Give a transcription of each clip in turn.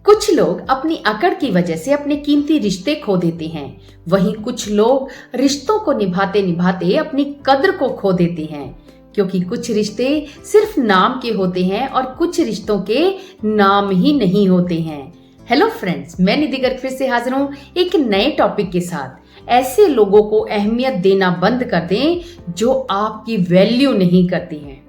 कुछ लोग अपनी अकड़ की वजह से अपने कीमती रिश्ते खो देते हैं, वहीं कुछ लोग रिश्तों को निभाते निभाते अपनी कद्र को खो देते हैं। क्योंकि कुछ रिश्ते सिर्फ नाम के होते हैं और कुछ रिश्तों के नाम ही नहीं होते हैं। हेलो फ्रेंड्स, मैं निधि गर्ग फिर से हाजिर हूँ एक नए टॉपिक के साथ। ऐसे लोगों को अहमियत देना बंद कर दें जो आपकी वैल्यू नहीं करती हैं।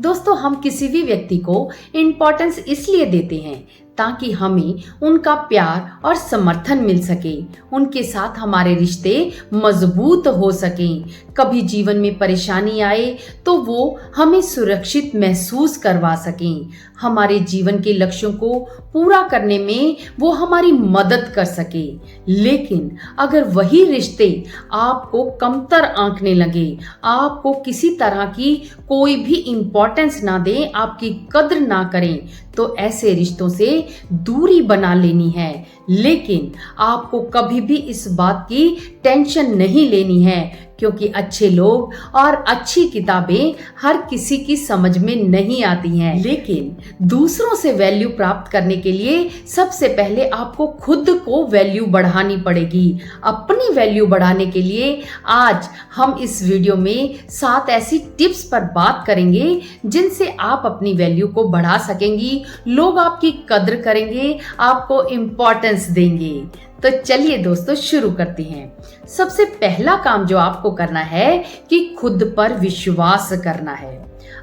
दोस्तों, हम किसी भी व्यक्ति को इम्पोर्टेंस इसलिए देते हैं ताकि हमें उनका प्यार और समर्थन मिल सके, उनके साथ हमारे रिश्ते मजबूत हो सकें। कभी जीवन में परेशानी आए तो वो हमें सुरक्षित महसूस करवा सकें, हमारे जीवन के लक्ष्यों को पूरा करने में वो हमारी मदद कर सके। लेकिन अगर वही रिश्ते आपको कमतर आंकने लगे, आपको किसी तरह की कोई भी इम्पोर्टेंस ना दें, आपकी कद्र ना करें, तो ऐसे रिश्तों से दूरी बना लेनी है। लेकिन आपको कभी भी इस बात की टेंशन नहीं लेनी है, क्योंकि अच्छे लोग और अच्छी किताबें हर किसी की समझ में नहीं आती हैं। लेकिन दूसरों से वैल्यू प्राप्त करने के लिए सबसे पहले आपको खुद को वैल्यू बढ़ानी पड़ेगी। अपनी वैल्यू बढ़ाने के लिए आज हम इस वीडियो में 7 ऐसी टिप्स पर बात करेंगे जिनसे आप अपनी वैल्यू को बढ़ा सकेंगी, लोग आपकी कद्र करेंगे, आपको इम्पोर्टेंस देंगे। तो चलिए दोस्तों, शुरू करते हैं। सबसे पहला काम जो आपको करना है कि खुद पर विश्वास करना है।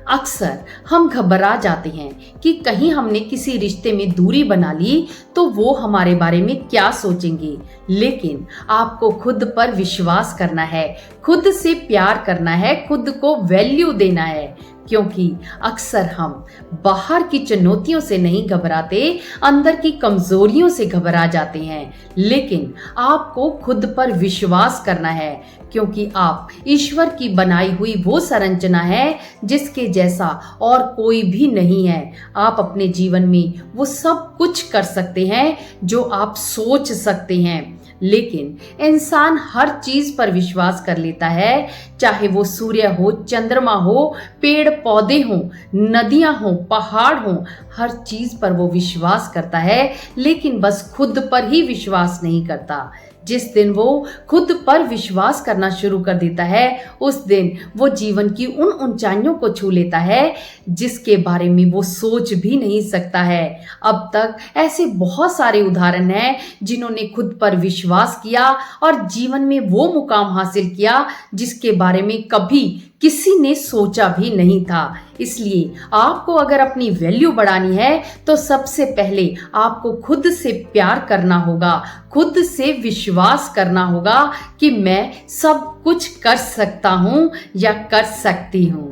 अक्सर हम घबरा जाते हैं कि कहीं हमने किसी रिश्ते में दूरी बना ली तो वो हमारे बारे में क्या सोचेंगे। लेकिन आपको खुद पर विश्वास करना है, खुद से प्यार करना है, खुद को वैल्यू देना है। क्योंकि अक्सर हम बाहर की चुनौतियों से नहीं घबराते, अंदर की कमजोरियों से घबरा जाते हैं। लेकिन आपको खुद पर विश्वास करना है, क्योंकि आप ईश्वर की बनाई हुई वो संरचना है जिसके जैसा और कोई भी नहीं है। आप अपने जीवन में वो सब कुछ कर सकते हैं जो आप सोच सकते हैं। लेकिन इंसान हर चीज पर विश्वास कर लेता है, चाहे वो सूर्य हो, चंद्रमा हो, पेड़ पौधे हो, नदियां हो, पहाड़ हो, हर चीज पर वो विश्वास करता है, लेकिन बस खुद पर ही विश्वास नहीं करता। जिस दिन वो खुद पर विश्वास करना शुरू कर देता है, उस दिन वो जीवन की उन ऊंचाइयों को छू लेता है जिसके बारे में वो सोच भी नहीं सकता है। अब तक ऐसे बहुत सारे उदाहरण हैं जिन्होंने खुद पर विश्वास किया और जीवन में वो मुकाम हासिल किया जिसके बारे में कभी किसी ने सोचा भी नहीं था। इसलिए आपको अगर अपनी वैल्यू बढ़ानी है तो सबसे पहले आपको खुद से प्यार करना होगा, खुद से विश्वास करना होगा कि मैं सब कुछ कर सकता हूं या कर सकती हूं।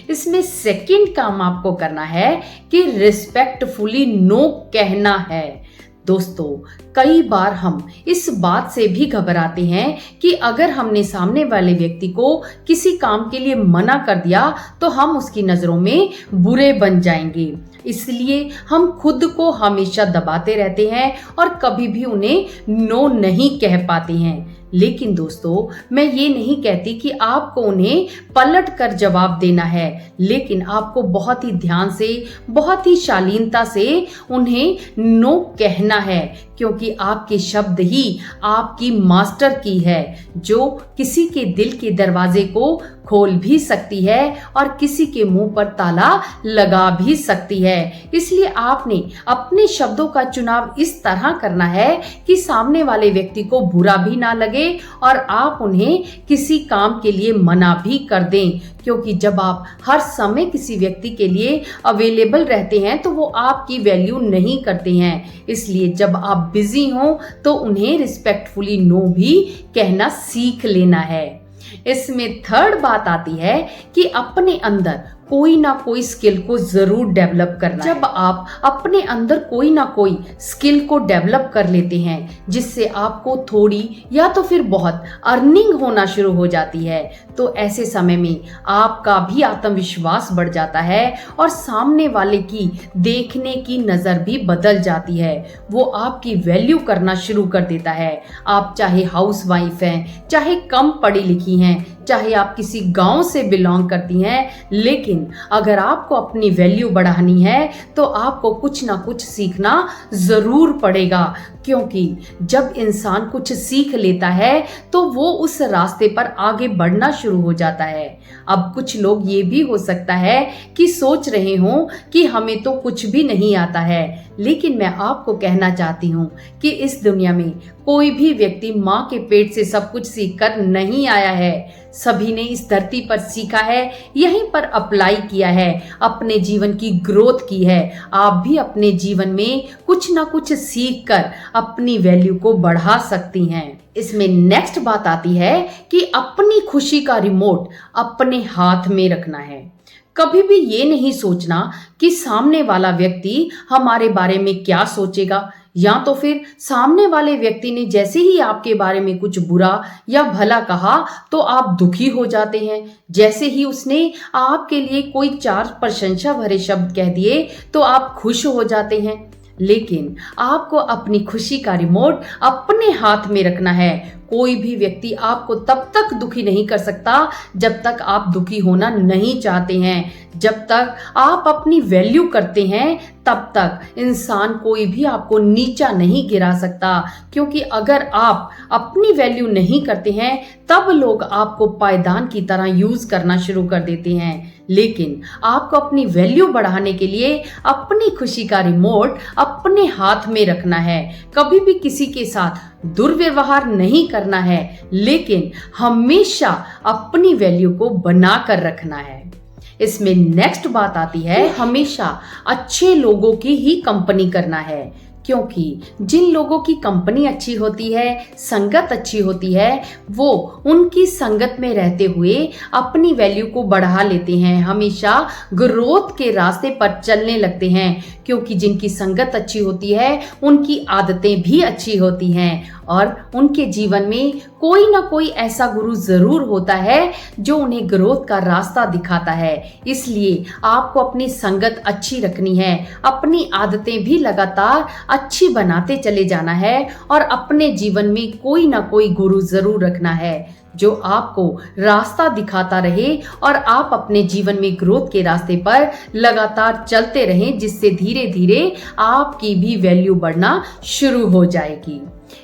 इसमें सेकंड काम आपको करना है कि रिस्पेक्टफुली नो कहना है। दोस्तों, कई बार हम इस बात से भी घबराते हैं कि अगर हमने सामने वाले व्यक्ति को किसी काम के लिए मना कर दिया तो हम उसकी नजरों में बुरे बन जाएंगे। इसलिए हम खुद को हमेशा दबाते रहते हैं और कभी भी उन्हें नो नहीं कह पाते हैं। लेकिन दोस्तों, मैं ये नहीं कहती कि आपको उन्हें पलट कर जवाब देना है, लेकिन आपको बहुत ही ध्यान से, बहुत ही शालीनता से उन्हें नो कहना है, क्योंकि आपके शब्द ही आपकी मास्टर की है जो किसी के दिल के दरवाजे को खोल भी सकती है और किसी के मुंह पर ताला लगा भी सकती है। इसलिए आपने अपने शब्दों का चुनाव इस तरह करना है कि सामने वाले व्यक्ति को बुरा भी ना लगे और आप उन्हें किसी काम के लिए मना भी कर दें। क्योंकि जब आप हर समय किसी व्यक्ति के लिए अवेलेबल रहते हैं तो वो आपकी वैल्यू नहीं करते हैं। इसलिए जब आप बिजी हो तो उन्हें रिस्पेक्टफुली नो भी कहना सीख लेना है। इसमें थर्ड बात आती है कि अपने अंदर कोई ना कोई स्किल को जरूर डेवलप करना। जब आप अपने अंदर कोई ना कोई स्किल को डेवलप कर लेते हैं जिससे आपको थोड़ी या तो फिर बहुत अर्निंग होना शुरू हो जाती है, तो ऐसे समय में आपका भी आत्मविश्वास बढ़ जाता है और सामने वाले की देखने की नजर भी बदल जाती है। वो आपकी वैल्यू करना शुरू कर देता है। आप चाहे हाउसवाइफ हैं, चाहे कम पढ़ी लिखी हैं, चाहे आप किसी गांव से बिलोंग करती हैं, लेकिन अगर आपको अपनी वैल्यू बढ़ानी है तो आपको कुछ ना कुछ सीखना जरूर पड़ेगा। क्योंकि जब इंसान कुछ सीख लेता है तो वो उस रास्ते पर आगे बढ़ना शुरू हो जाता है। अब कुछ लोग ये भी हो सकता है कि सोच रहे हों कि हमें तो कुछ भी नहीं आता है, लेकिन मैं आपको कहना चाहती हूँ कि इस दुनिया में कोई भी व्यक्ति माँ के पेट से सब कुछ सीखकर नहीं आया है। सभी ने इस धरती पर सीखा है, यहीं पर अप्लाई किया है, अपने जीवन की ग्रोथ की है। आप भी अपने जीवन में कुछ ना कुछ सीख कर अपनी वैल्यू को बढ़ा सकती हैं। इसमें नेक्स्ट बात आती है कि अपनी खुशी का रिमोट अपने हाथ में रखना है। कभी भी ये नहीं सोचना कि सामने वाला व्यक्ति हमारे बारे में क्या सोचेगा, या तो फिर सामने वाले व्यक्ति ने जैसे ही आपके बारे में कुछ बुरा या भला कहा तो आप दुखी हो जाते हैं। जैसे ही उसने आपके लिए कोई चार प्रशंसा भरे शब्द कह दिए तो आप खुश हो जाते हैं। लेकिन आपको अपनी खुशी का रिमोट अपने हाथ में रखना है। कोई भी व्यक्ति आपको तब तक दुखी नहीं कर सकता जब तक आप दुखी होना नहीं चाहते हैं। जब तक आप अपनी वैल्यू करते हैं तब तक इंसान कोई भी आपको नीचा नहीं गिरा सकता। क्योंकि अगर आप अपनी वैल्यू नहीं करते हैं तब लोग आपको पायदान की तरह यूज करना शुरू कर देते हैं। लेकिन आपको अपनी वैल्यू बढ़ाने के लिए अपनी खुशी का रिमोट अपने हाथ में रखना है। कभी भी किसी के साथ दुर्व्यवहार नहीं करना है, लेकिन हमेशा अपनी वैल्यू को बना कर रखना है। इसमें नेक्स्ट बात आती है, हमेशा अच्छे लोगों की ही कंपनी करना है। क्योंकि जिन लोगों की कंपनी अच्छी होती है, संगत अच्छी होती है, वो उनकी संगत में रहते हुए अपनी वैल्यू को बढ़ा लेते हैं, हमेशा ग्रोथ के रास्ते पर चलने लगते हैं। क्योंकि जिनकी संगत अच्छी होती है उनकी आदतें भी अच्छी होती हैं और उनके जीवन में कोई ना कोई ऐसा गुरु जरूर होता है जो उन्हें ग्रोथ का रास्ता दिखाता है। इसलिए आपको अपनी संगत अच्छी रखनी है, अपनी आदतें भी लगातार अच्छी बनाते चले जाना है और अपने जीवन में कोई ना कोई गुरु जरूर रखना है जो आपको रास्ता दिखाता रहे और आप अपने जीवन में ग्रोथ के रास्ते पर लगातार चलते रहें, जिससे धीरे धीरे आपकी भी वैल्यू बढ़ना शुरू हो जाएगी।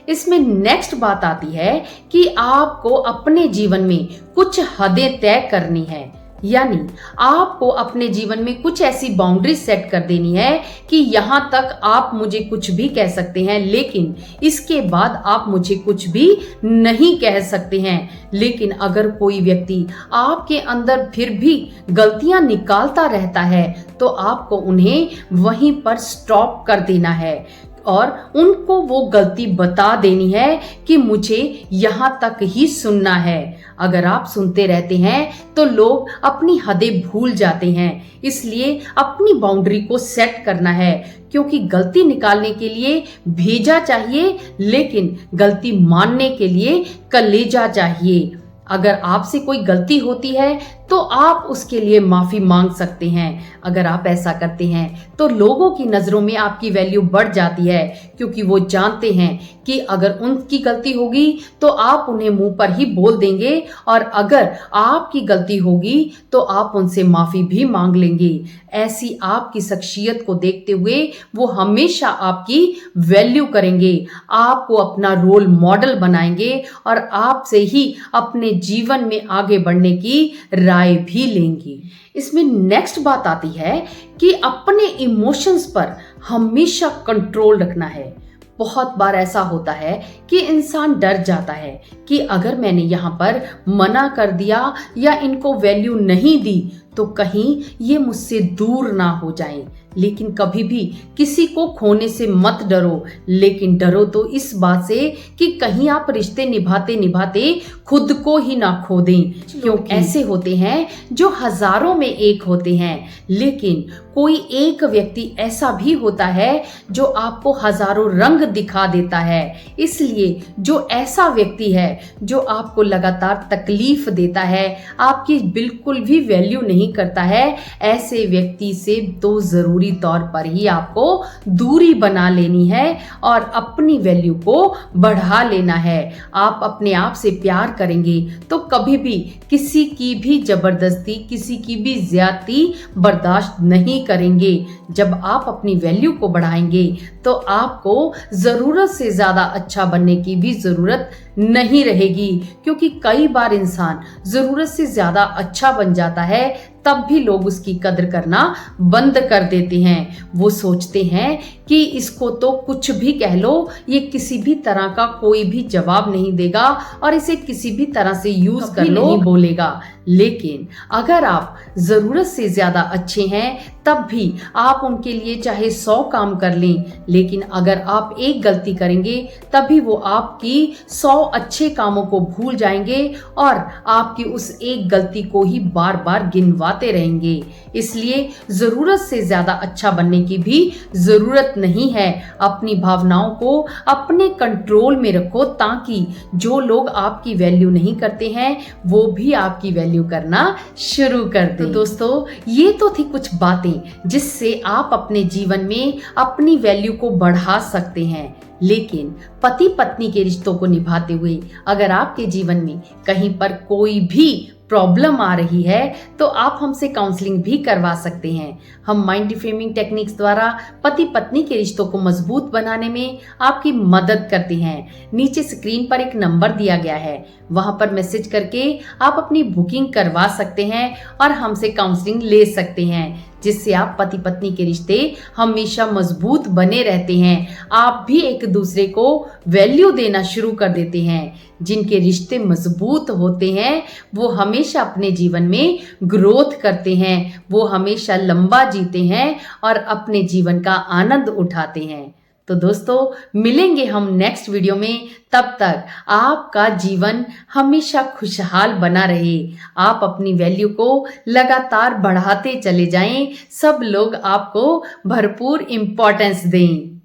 इसमें नेक्स्ट बात आती है कि आपको अपने जीवन में कुछ हदें तय करनी है। यानी आपको अपने जीवन में कुछ ऐसी बाउंड्री सेट कर देनी है कि यहाँ तक आप मुझे कुछ भी कह सकते हैं, लेकिन इसके बाद आप मुझे कुछ भी नहीं कह सकते हैं। लेकिन अगर कोई व्यक्ति आपके अंदर फिर भी गलतियां निकालता रहता है तो आपको उन्हें वहीं पर स्टॉप कर देना है और उनको वो गलती बता देनी है कि मुझे यहाँ तक ही सुनना है। अगर आप सुनते रहते हैं तो लोग अपनी हदें भूल जाते हैं। इसलिए अपनी बाउंड्री को सेट करना है, क्योंकि गलती निकालने के लिए भेजा चाहिए, लेकिन गलती मानने के लिए कलेजा चाहिए। अगर आपसे कोई गलती होती है तो आप उसके लिए माफी मांग सकते हैं। अगर आप ऐसा करते हैं तो लोगों की नजरों में आपकी वैल्यू बढ़ जाती है, क्योंकि वो जानते हैं कि अगर उनकी गलती होगी तो आप उन्हें मुंह पर ही बोल देंगे और अगर आपकी गलती होगी तो आप उनसे माफी भी मांग लेंगे। ऐसी आपकी शख्सियत को देखते हुए वो हमेशा आपकी वैल्यू करेंगे, आपको अपना रोल मॉडल बनाएंगे और आपसे ही अपने जीवन में आगे बढ़ने की राय भी लेंगी। इसमें नेक्स्ट बात आती है कि अपने इमोशंस पर हमेशा कंट्रोल रखना है। बहुत बार ऐसा होता है कि इंसान डर जाता है कि अगर मैंने यहाँ पर मना कर दिया या इनको वैल्यू नहीं दी तो कहीं ये मुझसे दूर ना हो जाएं। लेकिन कभी भी किसी को खोने से मत डरो, लेकिन डरो तो इस बात से कि कहीं आप रिश्ते निभाते निभाते खुद को ही ना खो दें। क्योंकि ऐसे होते हैं जो हजारों में एक होते हैं, लेकिन कोई एक व्यक्ति ऐसा भी होता है जो आपको हजारों रंग दिखा देता है। इसलिए जो ऐसा व्यक्ति है जो आपको लगातार तकलीफ देता है, आपकी बिल्कुल भी वैल्यू नहीं करता है, ऐसे व्यक्ति से तो जरूर जरूरी तौर पर ही आपको दूरी बना लेनी है और अपनी वैल्यू को बढ़ा लेना है। आप अपने आप से प्यार करेंगे तो कभी भी किसी की भी जबरदस्ती, किसी की भी ज्यादती बर्दाश्त नहीं करेंगे। जब आप अपनी वैल्यू को बढ़ाएंगे तो आपको जरूरत से ज्यादा अच्छा बनने की भी जरूरत नहीं रहेगी, क्योंकि कई बार इंसान जरूरत से ज्यादा अच्छा बन जाता है तब भी लोग उसकी कदर करना बंद कर देते हैं। वो सोचते हैं कि इसको तो कुछ भी कह लो, ये किसी भी तरह का कोई भी जवाब नहीं देगा और इसे किसी भी तरह से यूज कर लो नहीं बोलेगा। लेकिन अगर आप जरूरत से ज्यादा अच्छे हैं तब भी आप उनके लिए चाहे 100 काम कर लें, लेकिन अगर आप एक गलती करेंगे तभी वो आपकी 100 अच्छे कामों को भूल जाएंगे और आपकी उस एक गलती को ही बार बार गिनवाते रहेंगे। इसलिए जरूरत से ज्यादा अच्छा बनने की भी जरूरत नहीं है। अपनी भावनाओं को अपने कंट्रोल में रखो ताकि जो लोग आपकी वैल्यू नहीं करते हैं वो भी आपकी वैल्यू करना शुरू कर दें। तो दोस्तों, ये तो थी कुछ बातें जिससे आप अपने जीवन में अपनी वैल्यू को बढ़ा सकते हैं। लेकिन पति पत्नी के रिश्तों को निभाते हुए अगर आपके जीवन में कहीं पर कोई भी प्रॉब्लम आ रही है तो आप हमसे काउंसलिंग भी करवा सकते हैं। हम माइंड रिफ्रेमिंग टेक्निक्स द्वारा पति पत्नी के रिश्तों को मजबूत बनाने में आपकी मदद करते हैं। नीचे स्क्रीन पर एक नंबर दिया गया है, वहां पर मैसेज करके आप अपनी बुकिंग करवा सकते हैं और हमसे काउंसलिंग ले सकते हैं, जिससे आप पति पत्नी के रिश्ते हमेशा मजबूत बने रहते हैं। आप भी एक दूसरे को वैल्यू देना शुरू कर देते हैं। जिनके रिश्ते मजबूत होते हैं वो हमेशा अपने जीवन में ग्रोथ करते हैं, वो हमेशा लंबा जीते हैं और अपने जीवन का आनंद उठाते हैं। तो दोस्तों, मिलेंगे हम नेक्स्ट वीडियो में। तब तक आपका जीवन हमेशा खुशहाल बना रहे। आप अपनी वैल्यू को लगातार बढ़ाते चले जाएं। सब लोग आपको भरपूर इम्पोर्टेंस दें।